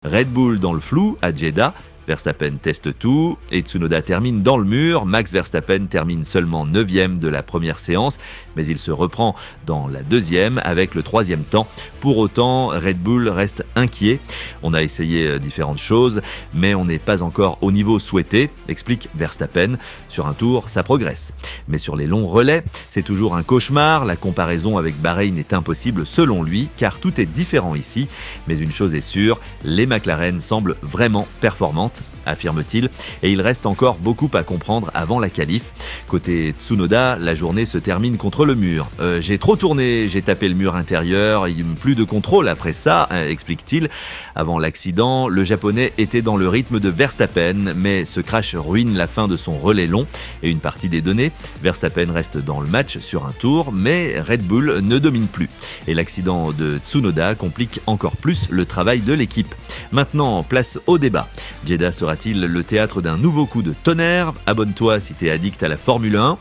Red Bull dans le flou à Jeddah, Verstappen teste tout et Tsunoda termine dans le mur. Max Verstappen termine seulement 9e de la première séance, mais il se reprend dans la deuxième avec le 3e temps. Pour autant, Red Bull reste inquiet. On a essayé différentes choses, mais on n'est pas encore au niveau souhaité, explique Verstappen. Sur un tour, ça progresse. Mais sur les longs relais, c'est toujours un cauchemar. La comparaison avec Bahreïn est impossible selon lui, car tout est différent ici. Mais une chose est sûre, les McLaren semblent vraiment performantes, affirme-t-il, et il reste encore beaucoup à comprendre avant la qualif. Côté Tsunoda, la journée se termine contre le mur. J'ai trop tourné, j'ai tapé le mur intérieur, plus de contrôle après ça, explique-t-il. Avant l'accident, le japonais était dans le rythme de Verstappen, mais ce crash ruine la fin de son relais long et une partie des données. Verstappen reste dans le match sur un tour, mais Red Bull ne domine plus. Et l'accident de Tsunoda complique encore plus le travail de l'équipe. Maintenant, place au débat. Jeddah sera-t-il le théâtre d'un nouveau coup de tonnerre ? Abonne-toi si t'es addict à la Formule 1.